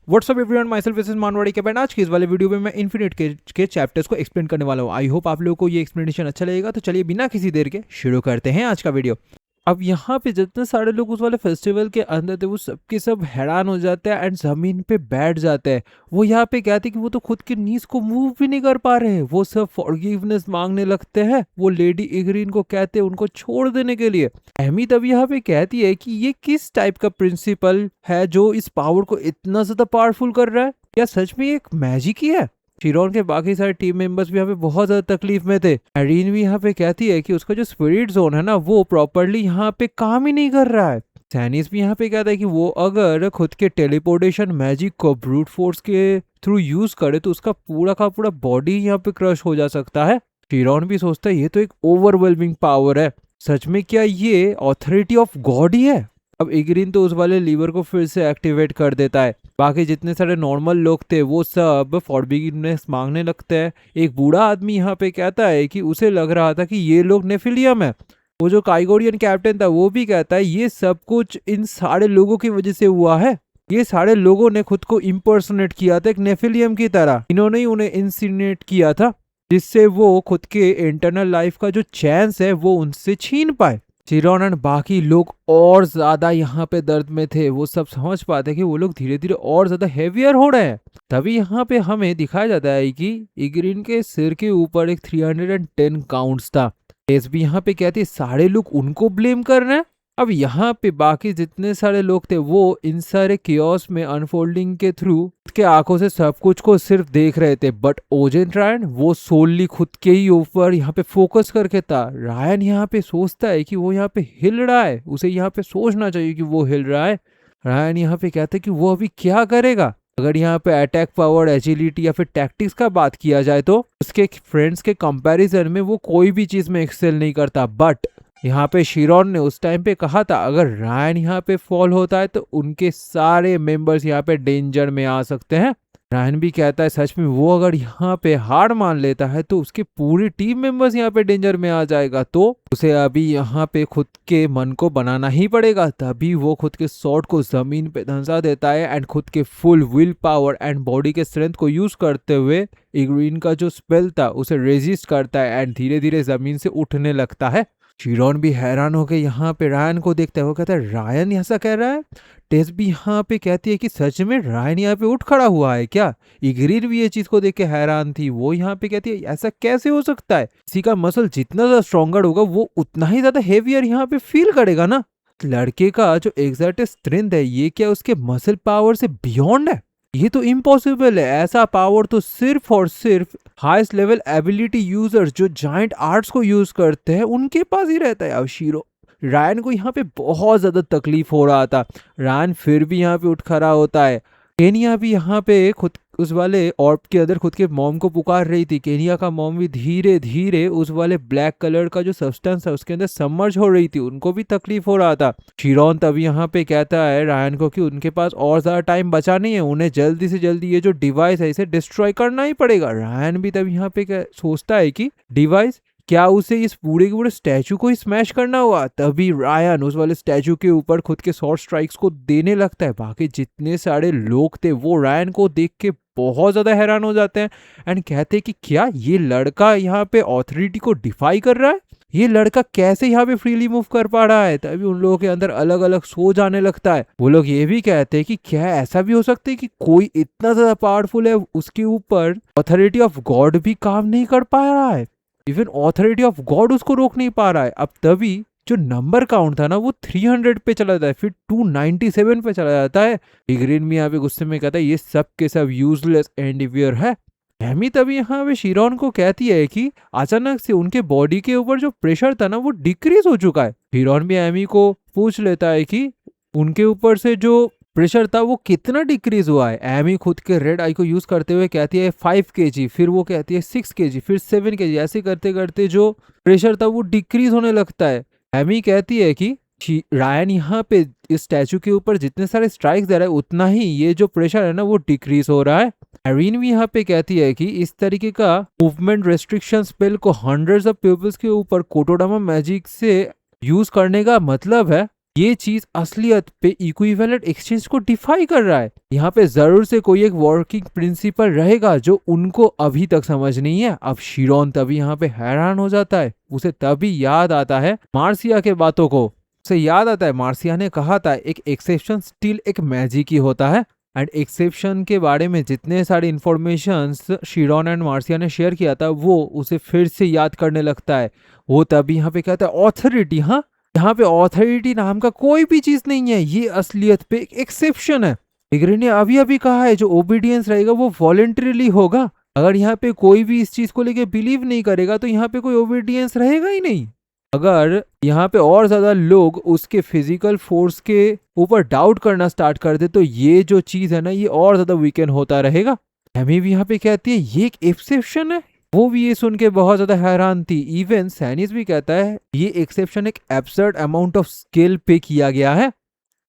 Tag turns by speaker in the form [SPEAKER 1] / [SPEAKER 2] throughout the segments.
[SPEAKER 1] WhatsApp everyone, myself is मानवाड़ी के बैंड। आज की इस वाले वीडियो में मैं इन्फिनिट के चैप्टर्स को एक्सप्लेन करने वाला हूँ। आई होप आप लोगों को ये एक्सप्लेनेशन अच्छा लगेगा। तो चलिए बिना किसी देर के शुरू करते हैं आज का वीडियो। अब यहाँ पे जितने सारे लोग उस वाले फेस्टिवल के अंदर थे वो सबके सब हैरान हो जाते हैं एंड जमीन पे बैठ जाते हैं। वो यहाँ पे कहते हैं कि वो तो खुद के नीज को मूव भी नहीं कर पा रहे हैं। वो सब फॉरगिवनेस मांगने लगते हैं। वो लेडी इग्रीन को कहते हैं उनको छोड़ देने के लिए। अहमी तब यहाँ पे कहती है कि ये किस टाइप का प्रिंसिपल है जो इस पावर को इतना ज्यादा पावरफुल कर रहा है। क्या सच में एक मैजिक ही है? शिरोन के बाकी सारे टीम मेंबर्स भी यहाँ पे बहुत ज्यादा तकलीफ में थे। एरीन भी यहाँ पे कहती है कि उसका जो स्पिरिट जोन है ना वो प्रॉपरली यहाँ पे काम ही नहीं कर रहा है। सैनिस भी यहाँ पे कहता है कि वो अगर खुद के टेलीपोर्टेशन मैजिक को ब्रूट फोर्स के थ्रू यूज करे तो उसका पूरा का पूरा बॉडी यहाँ पे क्रश हो जा सकता है। शिरोन भी सोचता है ये तो एक ओवरवेलमिंग पावर है। सच में क्या ये ऑथोरिटी ऑफ गॉड ही है? अब इग्रीन तो उस वाले लीवर को फिर से एक्टिवेट कर देता है। बाकी जितने सारे नॉर्मल लोग थे वो सब फॉरबिडनेस मांगने लगते हैं। एक बूढ़ा आदमी यहाँ पे कहता है कि उसे लग रहा था कि ये लोग नेफिलियम है। वो जो काइगोरियन कैप्टन था वो भी कहता है ये सब कुछ इन सारे लोगों की वजह से हुआ है। ये सारे लोगों ने खुद को इम्पर्सोनेट किया था एक नेफिलियम की तरह। इन्होंने ही उन्हें इंसिनेट किया था जिससे वो खुद के इंटरनल लाइफ का जो चांस है वो उनसे छीन पाए। चिरोन एंड बाकी लोग और ज्यादा यहाँ पे दर्द में थे। वो सब समझ पाते कि वो लोग धीरे धीरे और ज्यादा हेवियर हो रहे हैं। तभी यहाँ पे हमें दिखाया जाता है कि इग्रीन के सिर के ऊपर एक 310 काउंट्स था। एस भी यहाँ पे कहते सारे लोग उनको ब्लेम कर रहे हैं। अब यहाँ पे बाकी जितने सारे लोग थे वो इन सारे कियोस में अनफोल्डिंग के थ्रू के आंखों से सब कुछ को सिर्फ देख रहे थे। बट ओजेन रायन वो सोलली खुद के ही ऊपर यहाँ पे फोकस करके था। रायन यहाँ पे सोचता है कि वो यहाँ पे हिल रहा है, उसे यहाँ पे सोचना चाहिए कि वो हिल रहा है। रायन यहाँ पे कहता है कि वो अभी क्या करेगा। अगर यहाँ पे अटैक पावर, एजिलिटी या फिर टैक्टिक्स का बात किया जाए तो उसके फ्रेंड्स के कंपैरिजन में वो कोई भी चीज में एक्सेल नहीं करता। बट यहाँ पे शिरोन ने उस टाइम पे कहा था अगर रायन यहाँ पे फॉल होता है तो उनके सारे मेंबर्स यहाँ पे डेंजर में आ सकते हैं। रायन भी कहता है सच में वो अगर यहाँ पे हार मान लेता है तो उसके पूरी टीम मेंबर्स यहाँ पे डेंजर में आ जाएगा। तो उसे अभी यहाँ पे खुद के मन को बनाना ही पड़ेगा। तभी वो खुद के शॉट को जमीन पे धंसा देता है एंड खुद के full will power and body के स्ट्रेंथ को यूज करते हुए इग्रीन का जो स्पेल था उसे रेजिस्ट करता है एंड धीरे धीरे जमीन से उठने लगता है। शिरोन भी हैरान होकर यहाँ पे रायन को देखता है। वो कहता है रायन ऐसा कह रहा है। टेस भी यहाँ पे कहती है कि सच में रायन यहाँ पे उठ खड़ा हुआ है क्या? इग्रीन भी ये चीज को देख के हैरान थी। वो यहाँ पे कहती है ऐसा कैसे हो सकता है? किसी का मसल जितना ज्यादा स्ट्रॉन्गर होगा वो उतना ही ज्यादा हेवियर यहाँ पे फील करेगा ना। लड़के का जो एग्जैक्ट स्ट्रेंथ है ये क्या उसके मसल पावर से बियॉन्ड है? ये तो इम्पॉसिबल है। ऐसा पावर तो सिर्फ और सिर्फ हाईएस्ट लेवल एबिलिटी यूजर्स जो जायंट आर्ट्स को यूज करते हैं उनके पास ही रहता है। अब रायन को यहाँ पे बहुत ज्यादा तकलीफ हो रहा था। रायन फिर भी यहाँ पे उठ खड़ा होता है। केनिया भी यहाँ पे खुद उस वाले ऑर्ब के अंदर खुद के मॉम को पुकार रही थी। केनिया का मॉम भी धीरे धीरे उस वाले ब्लैक कलर का जो सब्सटेंस है उसके अंदर सबमर्ज हो रही थी। उनको भी तकलीफ हो रहा था। शिरोन तभी यहाँ पे कहता है रायन को कि उनके पास और ज्यादा टाइम बचा नहीं है, उन्हें जल्दी से जल्दी ये जो डिवाइस है इसे डिस्ट्रॉय करना ही पड़ेगा। रायन भी तभी यहाँ पे सोचता है कि डिवाइस क्या उसे इस पूरे के पूरे स्टैचू को ही स्मैश करना हुआ। तभी रायन उस वाले स्टैचू के ऊपर खुद के शॉर्ट स्ट्राइक्स को देने लगता है। बाकी जितने सारे लोग थे वो रायन को देख के बहुत ज्यादा हैरान हो जाते हैं एंड कहते हैं कि क्या ये लड़का यहाँ पे ऑथोरिटी को डिफाई कर रहा है? ये लड़का कैसे यहाँ पे फ्रीली मूव कर पा रहा है? तभी उन लोगों के अंदर अलग अलग सोच आने लगता है। वो लोग ये भी कहते हैं कि क्या ऐसा भी हो सकता है कि कोई इतना ज्यादा पावरफुल है उसके ऊपर ऑथोरिटी ऑफ गॉड भी काम नहीं कर पा रहा है। इवन ऑथोरिटी ऑफ गॉड उसको रोक नहीं पा रहा है। अब तभी जो नंबर काउंट था ना वो 300 पे चला जाता है, फिर 297 पे चला जाता है। इग्रीन भी यहाँ पे गुस्से में कहता है ये सब के सब यूजलेस एंडिवियर है। एमी तभी यहाँ पे शिरोन को कहती है कि अचानक से उनके बॉडी के ऊपर जो प्रेशर था ना वो डिक्रीज हो चुका है। शिरोन भी एमी को पूछ लेता है कि उनके ऊपर से जो प्रेशर था वो कितना डिक्रीज हुआ है। एमी खुद के रेड आई को यूज करते हुए कहती है 5 kg, फिर वो कहती है 6 kg, फिर 7 kg। ऐसे करते करते जो प्रेशर था वो डिक्रीज होने लगता है। एमी कहती है कि रायन यहाँ पे इस स्टैचू के ऊपर जितने सारे स्ट्राइक्स दे रहा है उतना ही ये जो प्रेशर है ना वो डिक्रीज हो रहा है। एरीन भी यहाँ पे कहती है कि इस तरीके का मूवमेंट रेस्ट्रिक्शन स्पेल को हंड्रेड्स ऑफ पीपल्स के ऊपर कोटोडामा मैजिक से यूज करने का मतलब है ये चीज असलियत पे इक्विवेलेंट एक्सचेंज को डिफाई कर रहा है। यहाँ पे जरूर से कोई एक वर्किंग प्रिंसिपल रहेगा जो उनको अभी तक समझ नहीं है। अब शिरोन तभी यहाँ पे हैरान हो जाता है। उसे तभी याद आता है मार्सिया के बातों को। उसे याद आता है मार्सिया ने कहा था एक एक्सेप्शन स्टिल एक मैजिक ही होता है। एंड एक्सेप्शन के बारे में जितने सारे इन्फॉर्मेशन शिरोन एंड मार्सिया ने शेयर किया था वो उसे फिर से याद करने लगता है। वो तभी यहाँ पे कहता है ऑथोरिटी, हाँ यहाँ पे ऑथोरिटी नाम का कोई भी चीज नहीं है, ये असलियत पे एक एक्सेप्शन है। टिग्रे ने अभी अभी कहा है जो ओबीडियंस रहेगा वो वॉलेंटरीली होगा। अगर यहाँ पे कोई भी इस चीज को लेके बिलीव नहीं करेगा तो यहाँ पे कोई ओबीडियंस रहेगा ही नहीं। अगर यहाँ पे और ज्यादा लोग उसके फिजिकल फोर्स के ऊपर डाउट करना स्टार्ट कर दे तो ये जो चीज है ना ये और ज्यादा वीकेंड होता रहेगा। एमी भी यहाँ पे कहती है ये एक एक्सेप्शन है। वो भी ये सुन के बहुत ज्यादा हैरान थी। इवन सैनिस भी कहता है ये एक्सेप्शन एक एब्सर्ड अमाउंट ऑफ स्किल पे किया गया है।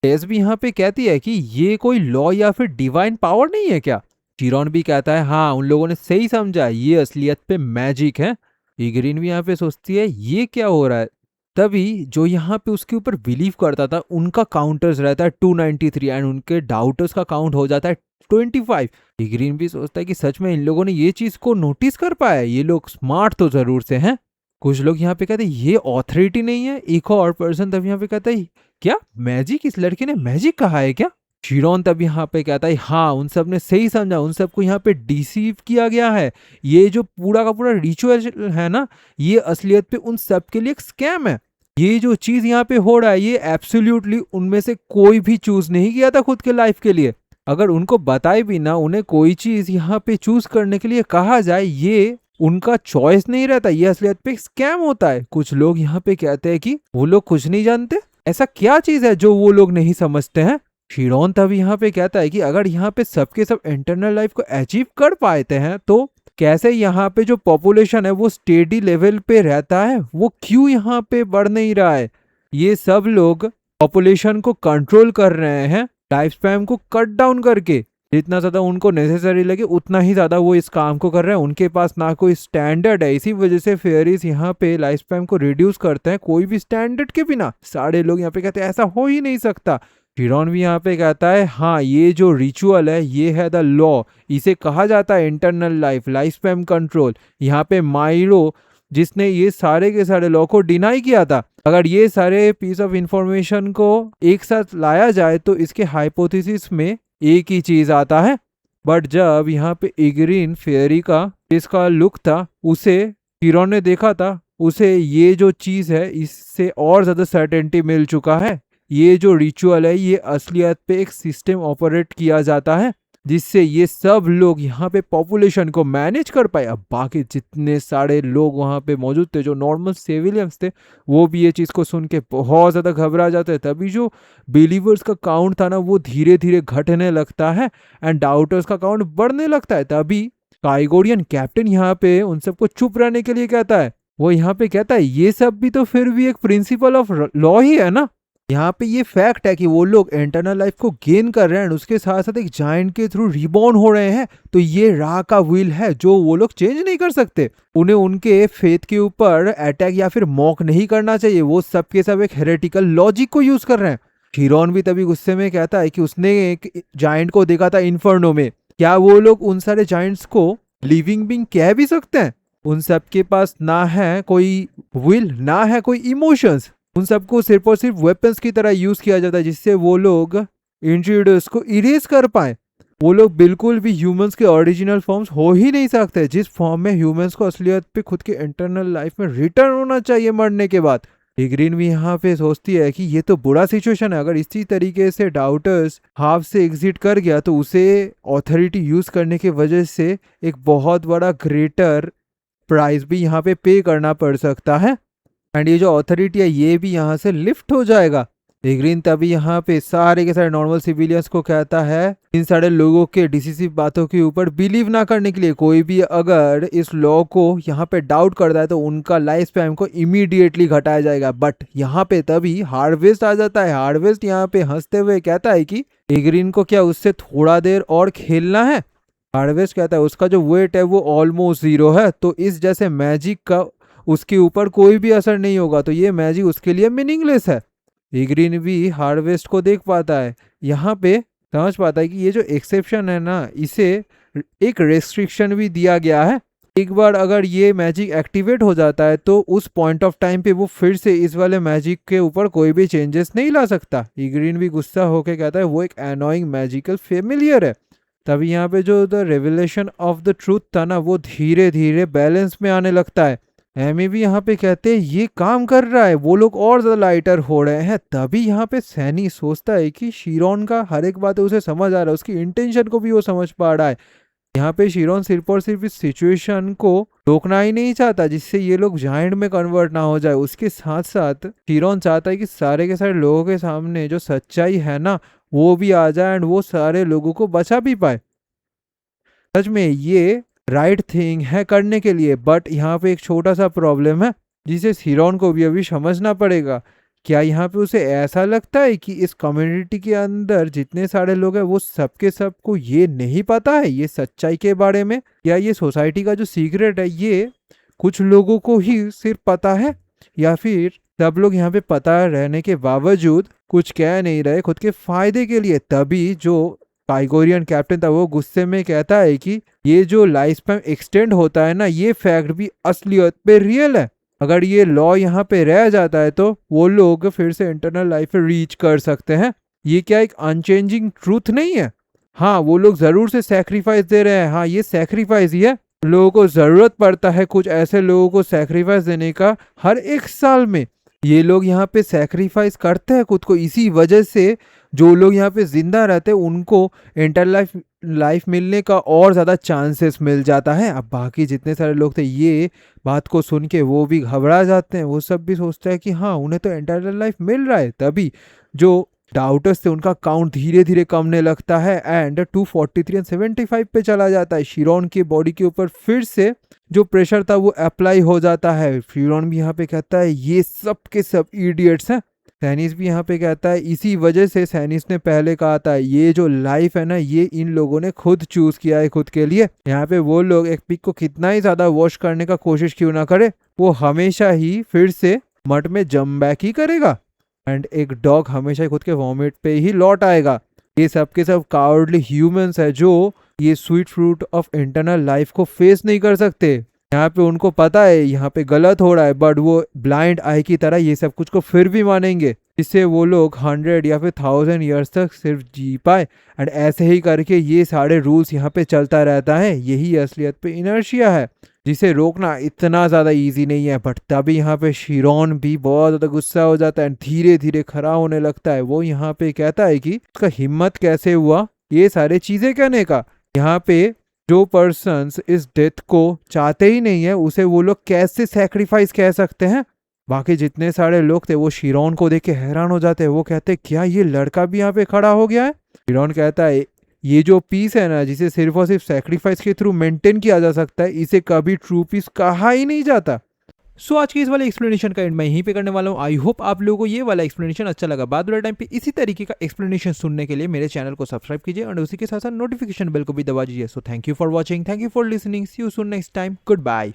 [SPEAKER 1] टेस भी यहाँ पे कहती है कि ये कोई लॉ या फिर डिवाइन पावर नहीं है क्या। चिरॉन भी कहता है हाँ उन लोगों ने सही समझा, ये असलियत पे मैजिक है। इग्रीन भी यहाँ पे सोचती है ये क्या हो रहा है। तभी जो यहाँ पे उसके ऊपर बिलीव करता था उनका काउंटर्स रहता है 293 एंड उनके डाउटर्स का काउंट हो जाता है 25। इग्रीन भी सोचता है कि सच में इन लोगों ने ये चीज को नोटिस कर पाया, ये लोग स्मार्ट तो जरूर से हैं। कुछ लोग यहाँ पे कहते हैं ये ऑथोरिटी नहीं है। एक और पर्सन तब यहाँ पे कहता है क्या मैजिक, इस लड़के ने मैजिक कहा है क्या। शिरोन तब यहाँ पे कहता है हाँ उन सब ने सही समझा, उन सबको यहाँ पे डिसीव किया गया है। ये जो पूरा का पूरा रिचुअल है ना ये असलियत पे उन सब के लिए एक स्कैम है। ये जो चीज यहाँ पे हो रहा है ये एब्सोल्युटली उनमें से कोई भी चूज नहीं किया था खुद के लाइफ के लिए। अगर उनको बताए भी ना उन्हें कोई चीज यहाँ पे चूज करने के लिए कहा जाए ये उनका चॉइस नहीं रहता, ये असलियत पे स्कैम होता है। कुछ लोग यहाँ पे कहते हैं कि वो लोग कुछ नहीं जानते, ऐसा क्या चीज है जो वो लोग नहीं समझते हैं। शिरोन तभी यहाँ पे कहता है कि अगर यहाँ पे सबके सब इंटरनल लाइफ को अचीव कर पाते हैं तो कैसे यहाँ पे जो पॉपुलेशन है वो स्टेडी लेवल पे रहता है, वो क्यों यहाँ पे बढ़ नहीं रहा है। ये सब लोग पॉपुलेशन को कंट्रोल कर रहे हैं लाइफ स्पैन को कट डाउन करके। जितना ज्यादा उनको नेसेसरी लगे उतना ही ज्यादा वो इस काम को कर रहे हैं। उनके पास ना कोई स्टैंडर्ड है, इसी वजह से फेयरीज यहाँ पे लाइफ स्पैन को रिड्यूस करते हैं कोई भी स्टैंडर्ड के बिना। सारे लोग यहाँ पे कहते हैं ऐसा हो ही नहीं सकता। शिरोन भी यहाँ पे कहता है हाँ ये जो रिचुअल है ये है द लॉ, इसे कहा जाता है internal life life span control. यहाँ पे माइरो जिसने ये सारे के सारे लॉ को डिनाई किया था, अगर ये सारे पीस ऑफ इंफॉर्मेशन को एक साथ लाया जाए तो इसके हाइपोथेसिस में एक ही चीज आता है। बट जब यहाँ पे इग्रीन फेयरी का जिसका लुक था उसे शिरोन ने देखा था, उसे ये जो चीज है इससे और ज्यादा सर्टेनिटी मिल चुका है। ये जो रिचुअल है ये असलियत पे एक सिस्टम ऑपरेट किया जाता है जिससे ये सब लोग यहाँ पे पॉपुलेशन को मैनेज कर पाए। अब बाकी जितने सारे लोग वहाँ पे मौजूद थे जो नॉर्मल सिविलियंस थे वो भी ये चीज़ को सुन के बहुत ज़्यादा घबरा जाते हैं। तभी जो बिलीवर्स का काउंट था ना वो धीरे धीरे घटने लगता है एंड डाउटर्स का काउंट बढ़ने लगता है। तभी काइगोरियन कैप्टन यहाँ पे उन सबको चुप रहने के लिए कहता है। वो यहाँ पे कहता है ये सब भी तो फिर भी एक प्रिंसिपल ऑफ लॉ ही है ना। यहाँ पे ये फैक्ट है कि वो लोग इंटरनल लाइफ को गेन कर रहे हैं उसके साथ साथ एक जायंट के थ्रू रिबॉर्न हो रहे हैं, तो ये रा का विल है जो वो लोग चेंज नहीं कर सकते। उन्हें उनके फेथ के ऊपर अटैक या फिर मॉक नहीं करना चाहिए। वो सबके सब एक हेरेटिकल लॉजिक को यूज कर रहे हैं। शिरोन भी तभी गुस्से में कहता है कि उसने एक जायंट को देखा था इन्फर्नो में, क्या वो लोग उन सारे जायंट्स को लिविंग बीइंग कह भी सकते हैं। उन सबके पास ना है कोई विल ना है कोई इमोशंस, उन सबको सिर्फ और सिर्फ वेपन्स की तरह यूज किया जाता है जिससे वो लोग इंट्रूडर्स को इरेज कर पाए। वो लोग बिल्कुल भी ह्यूमंस के ओरिजिनल फॉर्म्स हो ही नहीं सकते जिस फॉर्म में ह्यूमंस को असलियत पे खुद के इंटरनल लाइफ में रिटर्न होना चाहिए मरने के बाद। इग्रीन भी यहाँ पे सोचती है कि ये तो बुरा सिचुएशन है, अगर इसी तरीके से डाउटर्स हाफ से एग्जिट कर गया तो उसे ऑथोरिटी यूज करने की वजह से एक बहुत बड़ा ग्रेटर प्राइस भी यहाँ पे करना पड़ सकता है एंड ये जो ऑथोरिटी है ये भी यहाँ से लिफ्ट हो जाएगा। इग्रीन तभी यहाँ पे सारे के सारे नॉर्मल सिविलियंस को कहता है इन सारे लोगों के डिसिसिव बातों के ऊपर बिलीव ना करने के लिए। कोई भी अगर इस लॉ को यहाँ पे डाउट करता है तो उनका लाइफ स्पैन को इमीडिएटली घटाया जाएगा। बट यहाँ पे तभी हार्वेस्ट आ जाता है। हार्वेस्ट यहाँ पे हंसते हुए कहता है कि इग्रीन को क्या उससे थोड़ा देर और खेलना है। हार्वेस्ट कहता है उसका जो वेट है वो ऑलमोस्ट 0 है, तो इस जैसे मैजिक का उसके ऊपर कोई भी असर नहीं होगा, तो ये मैजिक उसके लिए मीनिंगलेस है। ईग्रीन भी हार्वेस्ट को देख पाता है, यहाँ पे समझ पाता है कि ये जो एक्सेप्शन है ना, इसे एक रेस्ट्रिक्शन भी दिया गया है। एक बार अगर ये मैजिक एक्टिवेट हो जाता है तो उस पॉइंट ऑफ टाइम पे वो फिर से इस वाले मैजिक के ऊपर कोई भी चेंजेस नहीं ला सकता। ईग्रीन भी गुस्सा होकर कहता है वो एक एनोइंग मैजिकल फेमिलियर है। तभी यहाँ पे जो the revelation of the truth था ना, वो धीरे धीरे बैलेंस में आने लगता है। एमी भी यहाँ पे कहते हैं ये काम कर रहा है, वो लोग और ज्यादा लाइटर हो रहे हैं। तभी यहाँ पे सैनी सोचता है कि शिरोन का हर एक बात उसे समझ आ रहा है, उसकी इंटेंशन को भी वो समझ पा रहा है। यहाँ पे शिरोन सिर्फ और सिर्फ इस सिचुएशन को रोकना ही नहीं चाहता जिससे ये लोग जायंट में कन्वर्ट ना हो जाए, उसके साथ साथ शिरोन चाहता है कि सारे के सारे लोगों के सामने जो सच्चाई है ना वो भी आ जाए एंड वो सारे लोगों को बचा भी पाए। सच में ये राइट थिंग है करने के लिए, बट यहाँ पे एक छोटा सा प्रॉब्लम है जिसे शिरोन को भी अभी समझना पड़ेगा। क्या यहाँ पे उसे ऐसा लगता है कि इस कम्युनिटी के अंदर जितने सारे लोग हैं वो सबके सबको ये नहीं पता है ये सच्चाई के बारे में? या ये सोसाइटी का जो सीक्रेट है ये कुछ लोगों को ही सिर्फ पता है, या फिर सब लोग यहाँ पे पता रहने के बावजूद कुछ कह नहीं रहे खुद के फायदे के लिए? तभी जो काइगोरियन कैप्टन था वो गुस्से में कहता है कि ये जो लाइफ स्पैन एक्सटेंड होता है ना, ये फैक्ट भी असलियत पे रियल है। अगर ये लॉ यहाँ पे रह जाता है तो वो लोग फिर से इंटरनल लाइफ पे रीच कर सकते हैं। ये क्या एक अनचेंजिंग ट्रूथ नहीं है? हाँ, वो लोग जरूर से सैक्रिफाइस दे रहे हैं, हाँ ये सैक्रिफाइस ही है। लोगों को जरूरत पड़ता है कुछ ऐसे लोगों को सैक्रिफाइस देने का हर एक साल में। ये लोग यहाँ पे सैक्रिफाइस करते हैं खुद को, इसी वजह से जो लोग यहाँ पे जिंदा रहते हैं उनको इंटर लाइफ मिलने का और ज़्यादा चांसेस मिल जाता है। अब बाकी जितने सारे लोग थे ये बात को सुन के वो भी घबरा जाते हैं, वो सब भी सोचते हैं कि हाँ उन्हें तो इंटर लाइफ मिल रहा है। तभी जो डाउटर्स थे उनका काउंट धीरे धीरे कमने लगता है एंड 243 एंड 75 पे चला जाता है। शिरोन की बॉडी के ऊपर फिर से जो प्रेशर था वो अप्लाई हो जाता है। शिरोन भी यहाँ पे कहता है ये सब के सब इडियट्स हैं। सैनिस भी यहाँ पे कहता है इसी वजह से सैनिस ने पहले कहा था ये जो लाइफ है ना ये इन लोगों ने खुद चूज किया है खुद के लिए। यहाँ पे वो लोग एक पिग को कितना ही ज्यादा वॉश करने का कोशिश क्यों ना करे, वो हमेशा ही फिर से मड में जम बैक ही करेगा एंड एक डॉग हमेशा ही खुद के वॉमिट पे ही लौट आएगा। ये सब के सब कावर्डली ह्यूमंस है जो ये sweet fruit of internal life को फेस नहीं कर सकते। यहाँ पे उनको पता है यहाँ पे गलत हो रहा है बट वो ब्लाइंड आई की तरह ये सब कुछ को फिर भी मानेंगे, जिससे वो लोग 100 या फिर 1000 ईयर्स तक सिर्फ जी पाए। एंड ऐसे ही करके ये सारे रूल्स यहाँ पे चलता रहता है। यही असलियत पे इनर्शिया है जिसे रोकना इतना ज़्यादा इजी नहीं है। बट तभी यहाँ पे शिरोन भी बहुत ज़्यादा गुस्सा हो जाता है, धीरे धीरे खड़ा होने लगता है। वो यहाँ पे कहता है कि उसका हिम्मत कैसे हुआ ये सारे चीज़ें कहने का। यहाँ पे जो पर्सन्स इस डेथ को चाहते ही नहीं है उसे वो लोग कैसे सैक्रिफाइस कह सकते हैं? बाकी जितने सारे लोग थे वो शिरोन को देख के हैरान हो जाते हैं। वो कहते हैं क्या ये लड़का भी यहाँ पे खड़ा हो गया है? शिरोन कहता है ये जो पीस है ना जिसे सिर्फ और सिर्फ सैक्रिफाइस के थ्रू मेंटेन किया जा सकता है इसे कभी ट्रू पीस कहा ही नहीं जाता। सो आज की इस वाले एक्सप्लेनेशन का एंड मैं यहीं पे करने वाला हूँ। आई होप आप लोगों को ये वाला एक्सप्लेनेशन अच्छा लगा। बाद वाले टाइम पे इसी तरीके का एक्सप्लेनेशन सुनने के लिए मेरे चैनल को सब्सक्राइब कीजिए और उसी के साथ साथ नोटिफिकेशन बेल को भी दबा दीजिए। So thank you for watching, thank you for listening, see you soon next time, good bye.